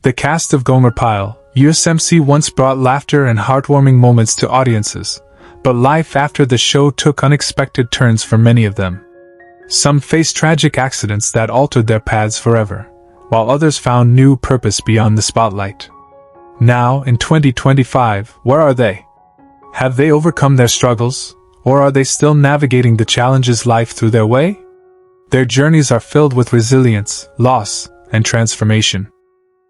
The cast of Gomer Pyle, U.S.M.C. once brought laughter and heartwarming moments to audiences, but life after the show took unexpected turns for many of them. Some faced tragic accidents that altered their paths forever, while others found new purpose beyond the spotlight. Now, in 2025, where are they? Have they overcome their struggles, or are they still navigating the challenges life threw their way? Their journeys are filled with resilience, loss, and transformation.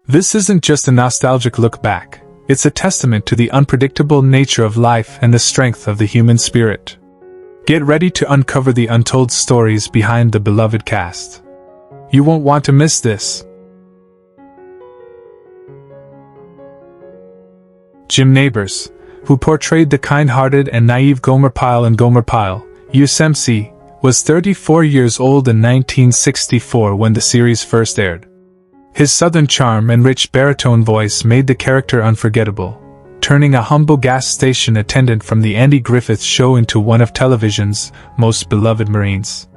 This isn't just a nostalgic look back, it's a testament to the unpredictable nature of life and the strength of the human spirit. Get ready to uncover the untold stories behind the beloved cast. You won't want to miss this. Jim Nabors, who portrayed the kind-hearted and naive Gomer Pyle in Gomer Pyle, U.S.M.C., was 34 years old in 1964 when the series first aired. His southern charm and rich baritone voice made the character unforgettable, turning a humble gas station attendant from the Andy Griffith Show into one of television's most beloved Marines.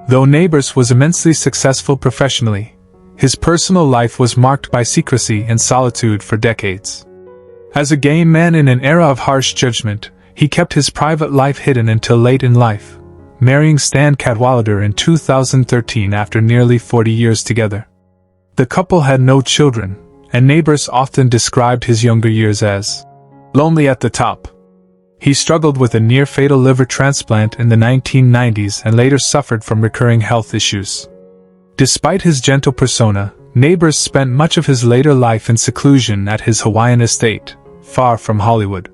Though Nabors was immensely successful professionally, his personal life was marked by secrecy and solitude for decades. As a gay man in an era of harsh judgment, he kept his private life hidden until late in life, marrying Stan Cadwallader in 2013 after nearly 40 years together. The couple had no children, and Nabors often described his younger years as lonely at the top. He struggled with a near-fatal liver transplant in the 1990s and later suffered from recurring health issues. Despite his gentle persona, Nabors spent much of his later life in seclusion at his Hawaiian estate, far from Hollywood.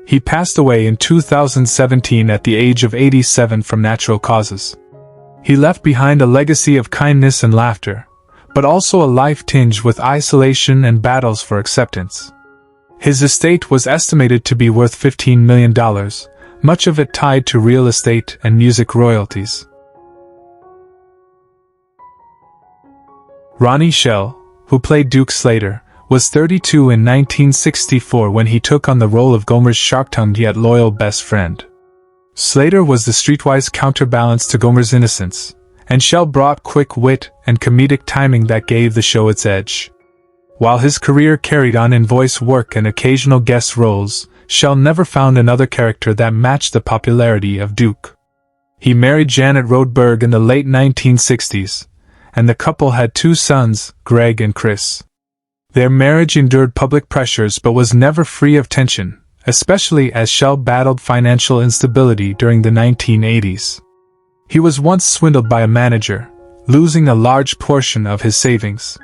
He passed away in 2017 at the age of 87 from natural causes. He left behind a legacy of kindness and laughter, but also a life tinged with isolation and battles for acceptance. His estate was estimated to be worth $15 million, much of it tied to real estate and music royalties. Ronnie Schell, who played Duke Slater, was 32 in 1964 when he took on the role of Gomer's sharp-tongued yet loyal best friend. Slater was the streetwise counterbalance to Gomer's innocence, and Schell brought quick wit and comedic timing that gave the show its edge. While his career carried on in voice work and occasional guest roles, Schell never found another character that matched the popularity of Duke. He married Janet Rodberg in the late 1960s, and the couple had two sons, Greg and Chris. Their marriage endured public pressures but was never free of tension, especially as Schell battled financial instability during the 1980s. He was once swindled by a manager, losing a large portion of his savings.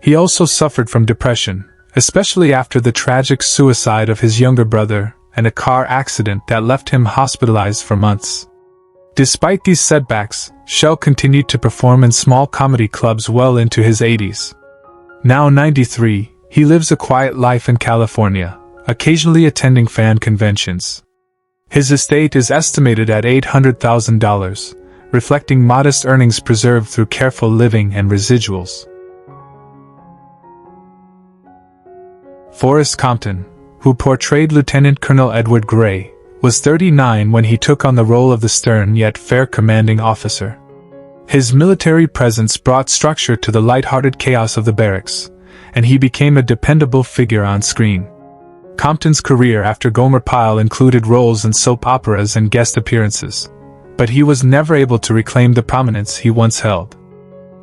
He also suffered from depression, especially after the tragic suicide of his younger brother and a car accident that left him hospitalized for months. Despite these setbacks, Schell continued to perform in small comedy clubs well into his 80s. Now 93, he lives a quiet life in California, occasionally attending fan conventions. His estate is estimated at $800,000, reflecting modest earnings preserved through careful living and residuals. Forrest Compton, who portrayed Lieutenant Colonel Edward Gray, was 39 when he took on the role of the stern yet fair commanding officer. His military presence brought structure to the light-hearted chaos of the barracks, and he became a dependable figure on screen. Compton's career after Gomer Pyle included roles in soap operas and guest appearances, but he was never able to reclaim the prominence he once held.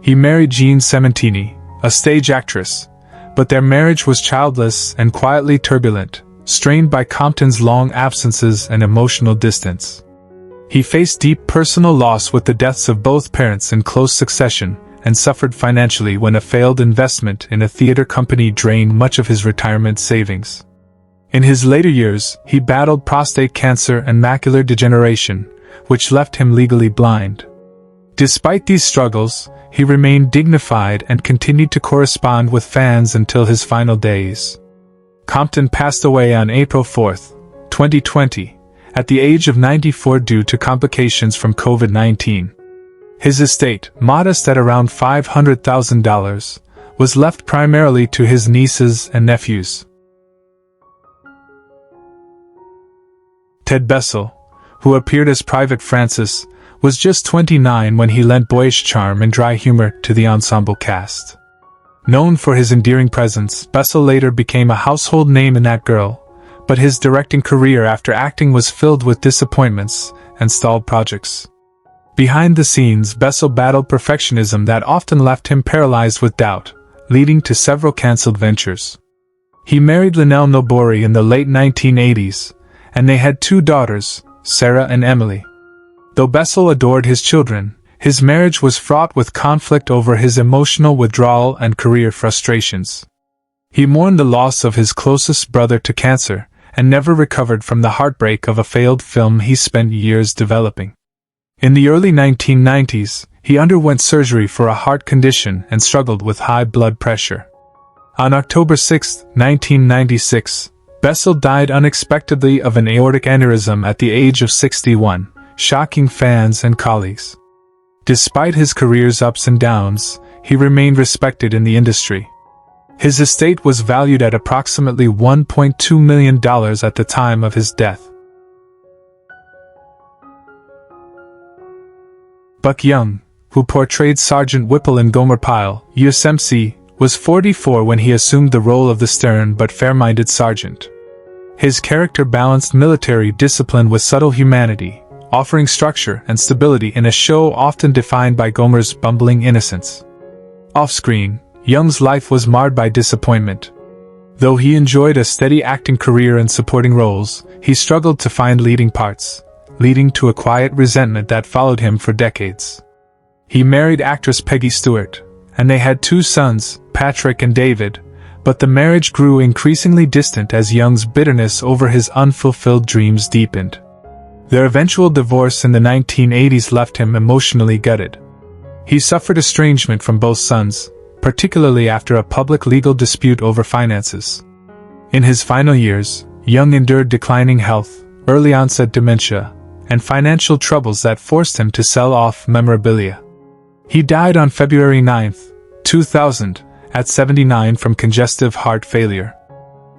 He married Jean Sementini, a stage actress, but their marriage was childless and quietly turbulent, strained by Compton's long absences and emotional distance. He faced deep personal loss with the deaths of both parents in close succession, and suffered financially when a failed investment in a theater company drained much of his retirement savings. In his later years, he battled prostate cancer and macular degeneration, which left him legally blind. Despite these struggles, he remained dignified and continued to correspond with fans until his final days. Compton passed away on April 4, 2020, at the age of 94 due to complications from COVID-19. His estate, modest at around $500,000, was left primarily to his nieces and nephews. Ted Bessel, who appeared as Private Francis, was just 29 when he lent boyish charm and dry humor to the ensemble cast. Known for his endearing presence, Bessel later became a household name in That Girl, but his directing career after acting was filled with disappointments and stalled projects. Behind the scenes, Bessel battled perfectionism that often left him paralyzed with doubt, leading to several cancelled ventures. He married Linnell Nobori in the late 1980s, and they had 2 daughters, Sarah and Emily. Though Bessel adored his children, his marriage was fraught with conflict over his emotional withdrawal and career frustrations. He mourned the loss of his closest brother to cancer, and never recovered from the heartbreak of a failed film he spent years developing. In the early 1990s, he underwent surgery for a heart condition and struggled with high blood pressure. On October 6, 1996, Bessel died unexpectedly of an aortic aneurysm at the age of 61, shocking fans and colleagues. Despite his career's ups and downs, he remained respected in the industry. His estate was valued at approximately $1.2 million at the time of his death. Buck Young, who portrayed Sergeant Whipple in Gomer Pyle, U.S.M.C., was 44 when he assumed the role of the stern but fair-minded sergeant. His character balanced military discipline with subtle humanity, offering structure and stability in a show often defined by Gomer's bumbling innocence. Off-screen, Young's life was marred by disappointment. Though he enjoyed a steady acting career and supporting roles, he struggled to find leading parts, leading to a quiet resentment that followed him for decades. He married actress Peggy Stewart, and they had 2 sons, Patrick and David, but the marriage grew increasingly distant as Young's bitterness over his unfulfilled dreams deepened. Their eventual divorce in the 1980s left him emotionally gutted. He suffered estrangement from both sons, particularly after a public legal dispute over finances. In his final years, Young endured declining health, early-onset dementia, and financial troubles that forced him to sell off memorabilia. He died on February 9, 2000, at 79 from congestive heart failure.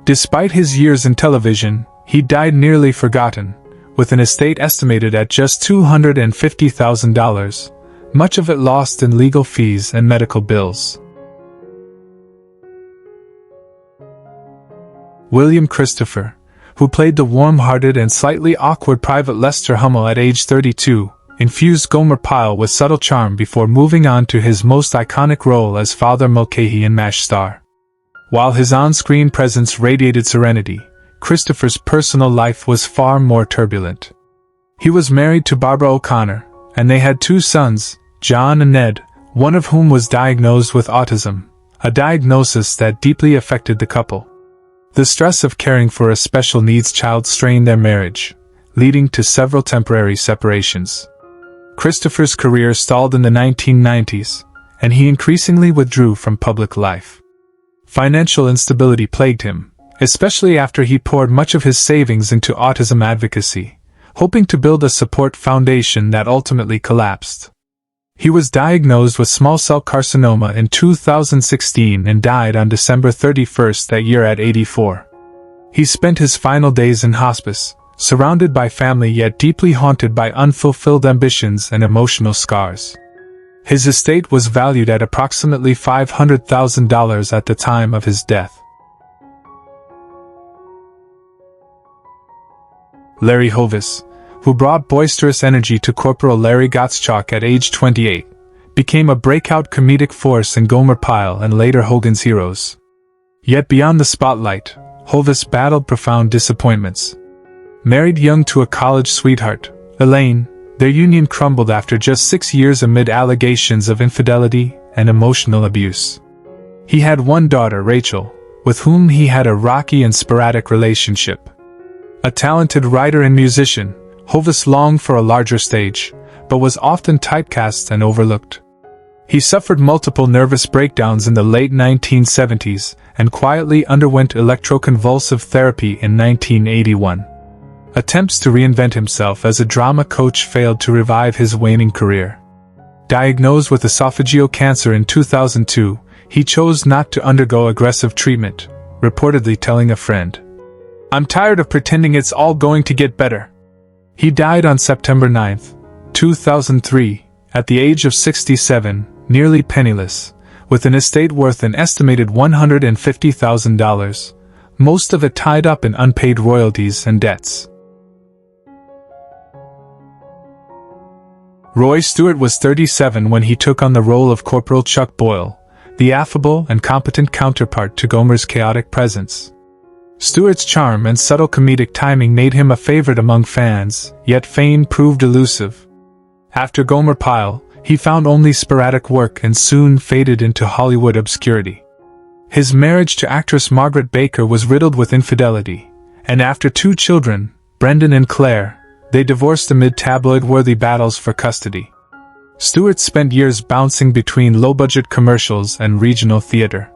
Despite his years in television, he died nearly forgotten, with an estate estimated at just $250,000, much of it lost in legal fees and medical bills. William Christopher, who played the warm-hearted and slightly awkward Private Lester Hummel at age 32, infused Gomer Pyle with subtle charm before moving on to his most iconic role as Father Mulcahy in MASH star. While his on-screen presence radiated serenity, Christopher's personal life was far more turbulent. He was married to Barbara O'Connor, and they had 2 sons, John and Ned, one of whom was diagnosed with autism, a diagnosis that deeply affected the couple. The stress of caring for a special needs child strained their marriage, leading to several temporary separations. Christopher's career stalled in the 1990s, and he increasingly withdrew from public life. Financial instability plagued him, especially after he poured much of his savings into autism advocacy, hoping to build a support foundation that ultimately collapsed. He was diagnosed with small cell carcinoma in 2016 and died on December 31 that year at 84. He spent his final days in hospice, surrounded by family yet deeply haunted by unfulfilled ambitions and emotional scars. His estate was valued at approximately $500,000 at the time of his death. Larry Hovis, who brought boisterous energy to Corporal Larry Gottschalk at age 28, became a breakout comedic force in Gomer Pyle and later Hogan's Heroes. Yet beyond the spotlight, Hovis battled profound disappointments. Married young to a college sweetheart, Elaine, their union crumbled after just 6 years amid allegations of infidelity and emotional abuse. He had 1 daughter, Rachel, with whom he had a rocky and sporadic relationship. A talented writer and musician, Hovis longed for a larger stage, but was often typecast and overlooked. He suffered multiple nervous breakdowns in the late 1970s and quietly underwent electroconvulsive therapy in 1981. Attempts to reinvent himself as a drama coach failed to revive his waning career. Diagnosed with esophageal cancer in 2002, he chose not to undergo aggressive treatment, reportedly telling a friend, "I'm tired of pretending it's all going to get better." He died on September 9, 2003, at the age of 67, nearly penniless, with an estate worth an estimated $150,000, most of it tied up in unpaid royalties and debts. Roy Stewart was 37 when he took on the role of Corporal Chuck Boyle, the affable and competent counterpart to Gomer's chaotic presence. Stewart's charm and subtle comedic timing made him a favorite among fans, yet fame proved elusive. After Gomer Pyle, he found only sporadic work and soon faded into Hollywood obscurity. His marriage to actress Margaret Baker was riddled with infidelity, and after 2 children, Brendan and Claire, they divorced amid tabloid-worthy battles for custody. Stewart spent years bouncing between low-budget commercials and regional theater.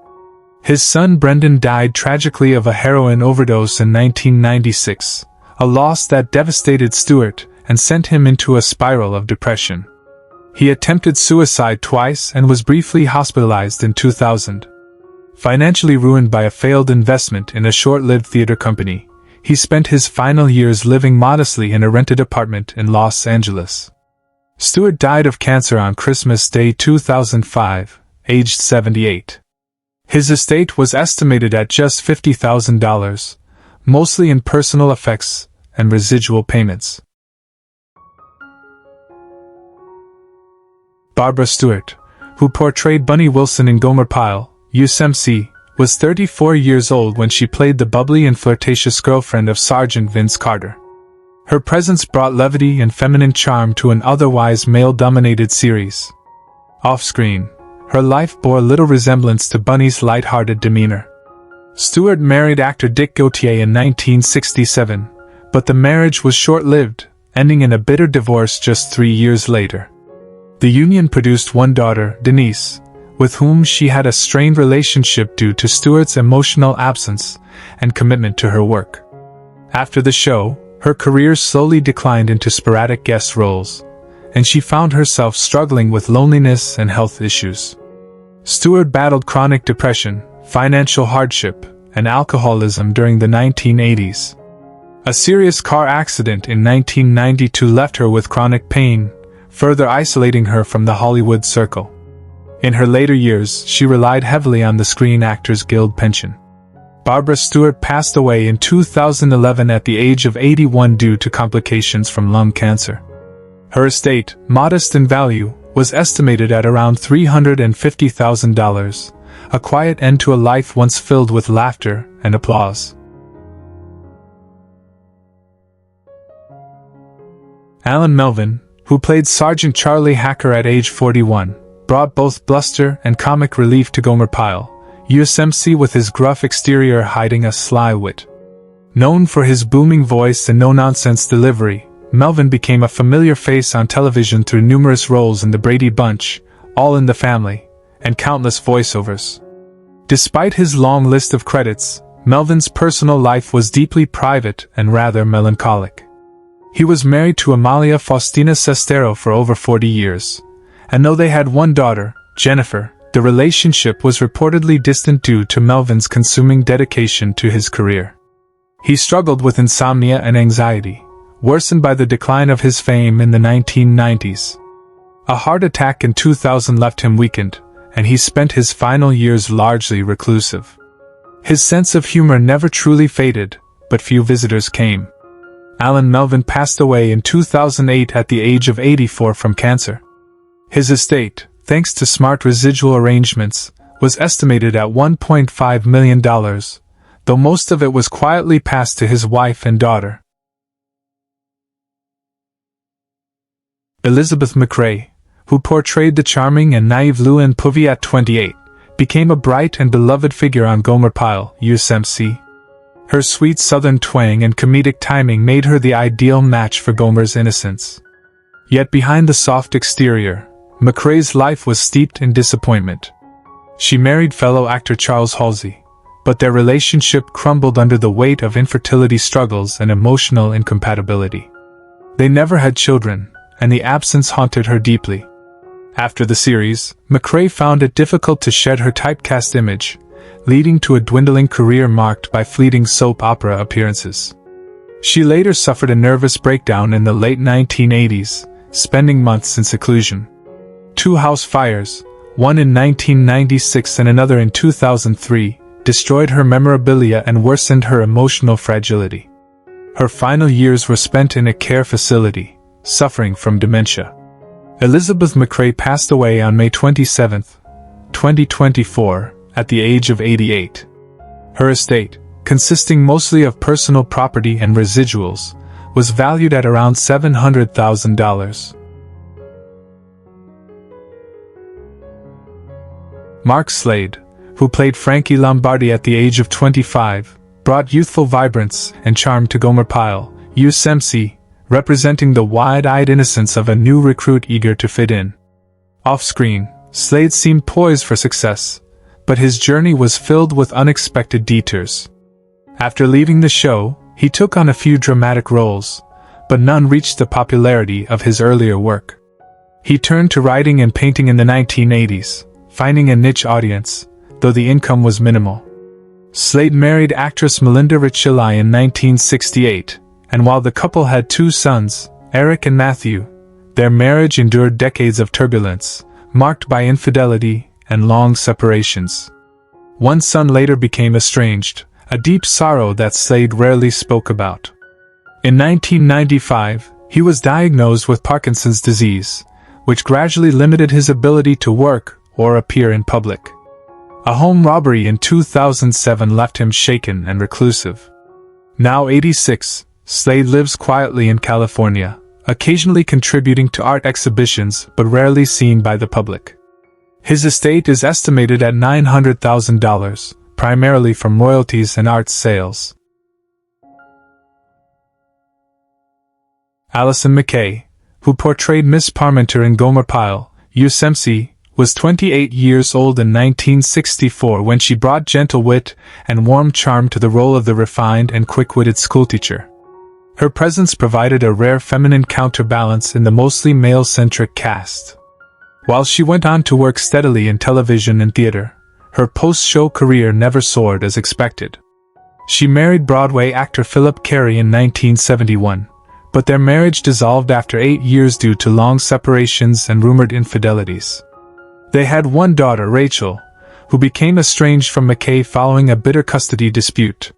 His son Brendan died tragically of a heroin overdose in 1996, a loss that devastated Stewart and sent him into a spiral of depression. He attempted suicide twice and was briefly hospitalized in 2000. Financially ruined by a failed investment in a short-lived theater company, he spent his final years living modestly in a rented apartment in Los Angeles. Stewart died of cancer on Christmas Day 2005, aged 78. His estate was estimated at just $50,000, mostly in personal effects and residual payments. Barbara Stewart, who portrayed Bunny Wilson in Gomer Pyle, U.S.M.C., was 34 years old when she played the bubbly and flirtatious girlfriend of Sergeant Vince Carter. Her presence brought levity and feminine charm to an otherwise male-dominated series. Off-screen, her life bore little resemblance to Bunny's light-hearted demeanor. Stewart married actor Dick Gautier in 1967, but the marriage was short-lived, ending in a bitter divorce just 3 years later. The union produced one daughter, Denise, with whom she had a strained relationship due to Stewart's emotional absence and commitment to her work. After the show, her career slowly declined into sporadic guest roles, and she found herself struggling with loneliness and health issues. Stewart battled chronic depression, financial hardship, and alcoholism during the 1980s. A serious car accident in 1992 left her with chronic pain, further isolating her from the Hollywood circle. In her later years, she relied heavily on the Screen Actors Guild pension. Barbara Stewart passed away in 2011 at the age of 81 due to complications from lung cancer. Her estate, modest in value, was estimated at around $350,000, a quiet end to a life once filled with laughter and applause. Alan Melvin, who played Sergeant Charlie Hacker at age 41, brought both bluster and comic relief to Gomer Pyle, U.S.M.C. with his gruff exterior hiding a sly wit. Known for his booming voice and no-nonsense delivery, Melvin became a familiar face on television through numerous roles in The Brady Bunch, All in the Family, and countless voiceovers. Despite his long list of credits, Melvin's personal life was deeply private and rather melancholic. He was married to Amalia Faustina Sestero for over 40 years, and though they had one daughter, Jennifer, the relationship was reportedly distant due to Melvin's consuming dedication to his career. He struggled with insomnia and anxiety, worsened by the decline of his fame in the 1990s. A heart attack in 2000 left him weakened, and he spent his final years largely reclusive. His sense of humor never truly faded, but few visitors came. Alan Melvin passed away in 2008 at the age of 84 from cancer. His estate, thanks to smart residual arrangements, was estimated at $1.5 million, though most of it was quietly passed to his wife and daughter. Elizabeth McRae, who portrayed the charming and naive Llewyn Povey at 28, became a bright and beloved figure on Gomer Pyle, U.S.M.C. Her sweet southern twang and comedic timing made her the ideal match for Gomer's innocence. Yet behind the soft exterior, McRae's life was steeped in disappointment. She married fellow actor Charles Halsey, but their relationship crumbled under the weight of infertility struggles and emotional incompatibility. They never had children, and the absence haunted her deeply. After the series, McRae found it difficult to shed her typecast image, leading to a dwindling career marked by fleeting soap opera appearances. She later suffered a nervous breakdown in the late 1980s, spending months in seclusion. Two house fires, one in 1996 and another in 2003, destroyed her memorabilia and worsened her emotional fragility. Her final years were spent in a care facility, suffering from dementia. Elizabeth McCrae passed away on May 27, 2024, at the age of 88. Her estate, consisting mostly of personal property and residuals, was valued at around $700,000. Mark Slade, who played Frankie Lombardi at the age of 25, brought youthful vibrance and charm to Gomer Pyle, U.S.M.C., representing the wide-eyed innocence of a new recruit eager to fit in. Off-screen, Slade seemed poised for success, but his journey was filled with unexpected detours. After leaving the show, he took on a few dramatic roles, but none reached the popularity of his earlier work. He turned to writing and painting in the 1980s, finding a niche audience, though the income was minimal. Slade married actress Melinda Richilai in 1968, and while the couple had 2 sons, Eric and Matthew, their marriage endured decades of turbulence, marked by infidelity and long separations. One son later became estranged, a deep sorrow that Slade rarely spoke about. In 1995, he was diagnosed with Parkinson's disease, which gradually limited his ability to work or appear in public. A home robbery in 2007 left him shaken and reclusive. Now 86, Slade lives quietly in California, occasionally contributing to art exhibitions but rarely seen by the public. His estate is estimated at $900,000, primarily from royalties and art sales. Allison McKay, who portrayed Miss Parmenter in Gomer Pyle, U.S.M.C., was 28 years old in 1964 when she brought gentle wit and warm charm to the role of the refined and quick-witted schoolteacher. Her presence provided a rare feminine counterbalance in the mostly male-centric cast. While she went on to work steadily in television and theater, her post-show career never soared as expected. She married Broadway actor Philip Carey in 1971, but their marriage dissolved after 8 years due to long separations and rumored infidelities. They had one daughter, Rachel, who became estranged from McKay following a bitter custody dispute.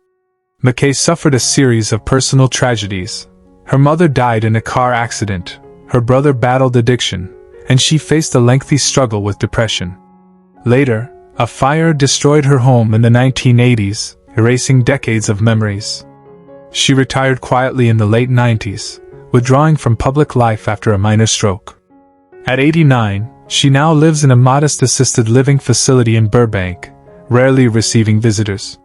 McKay suffered a series of personal tragedies. Her mother died in a car accident, her brother battled addiction, and she faced a lengthy struggle with depression. Later, a fire destroyed her home in the 1980s, erasing decades of memories. She retired quietly in the late 90s, withdrawing from public life after a minor stroke. At 89, she now lives in a modest assisted living facility in Burbank, rarely receiving visitors.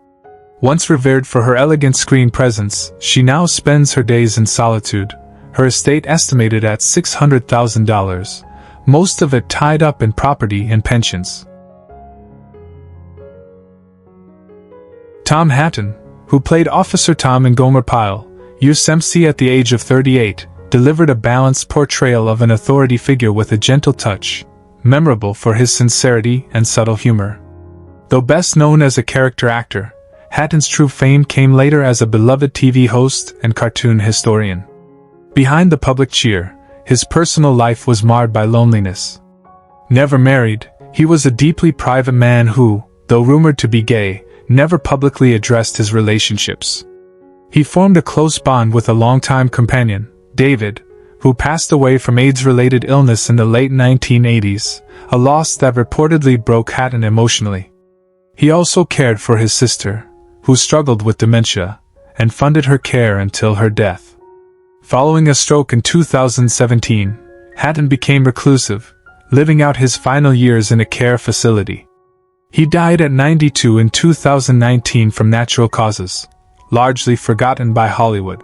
Once revered for her elegant screen presence, she now spends her days in solitude, her estate estimated at $600,000, most of it tied up in property and pensions. Tom Hatton, who played Officer Tom in Gomer Pyle, U.S.M.C. at the age of 38, delivered a balanced portrayal of an authority figure with a gentle touch, memorable for his sincerity and subtle humor. Though best known as a character actor, Hatton's true fame came later as a beloved TV host and cartoon historian. Behind the public cheer, his personal life was marred by loneliness. Never married, he was a deeply private man who, though rumored to be gay, never publicly addressed his relationships. He formed a close bond with a longtime companion, David, who passed away from AIDS-related illness in the late 1980s, a loss that reportedly broke Hatton emotionally. He also cared for his sister, who struggled with dementia, and funded her care until her death. Following a stroke in 2017, Hatton became reclusive, living out his final years in a care facility. He died at 92 in 2019 from natural causes, largely forgotten by Hollywood.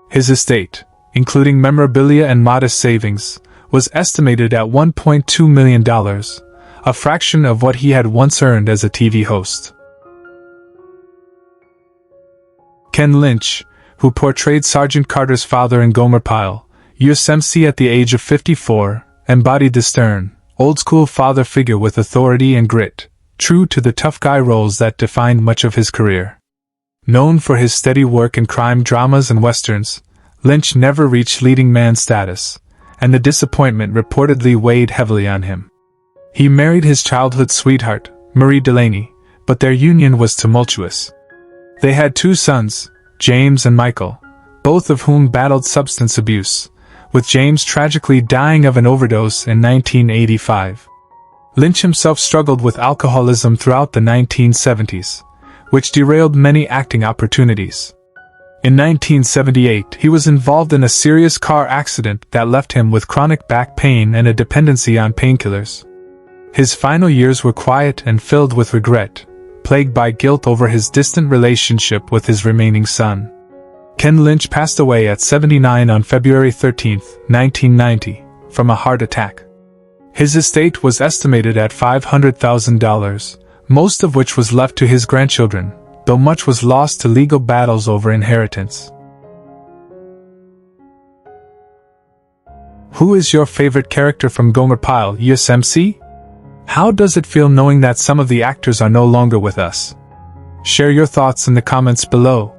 His estate, including memorabilia and modest savings, was estimated at $1.2 million, a fraction of what he had once earned as a TV host. Ken Lynch, who portrayed Sergeant Carter's father in Gomer Pyle, U.S.M.C. at the age of 54, embodied the stern, old-school father figure with authority and grit, true to the tough guy roles that defined much of his career. Known for his steady work in crime dramas and westerns, Lynch never reached leading man status, and the disappointment reportedly weighed heavily on him. He married his childhood sweetheart, Marie Delaney, but their union was tumultuous. They had 2 sons, James and Michael, both of whom battled substance abuse, with James tragically dying of an overdose in 1985. Lynch himself struggled with alcoholism throughout the 1970s, which derailed many acting opportunities. In 1978, he was involved in a serious car accident that left him with chronic back pain and a dependency on painkillers. His final years were quiet and filled with regret, plagued by guilt over his distant relationship with his remaining son. Ken Lynch passed away at 79 on February 13, 1990, from a heart attack. His estate was estimated at $500,000, most of which was left to his grandchildren, though much was lost to legal battles over inheritance. Who is your favorite character from Gomer Pyle, U.S.M.C? How does it feel knowing that some of the actors are no longer with us? Share your thoughts in the comments below.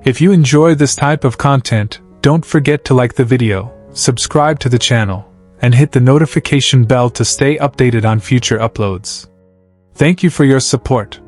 If you enjoy this type of content, don't forget to like the video, subscribe to the channel, and hit the notification bell to stay updated on future uploads. Thank you for your support.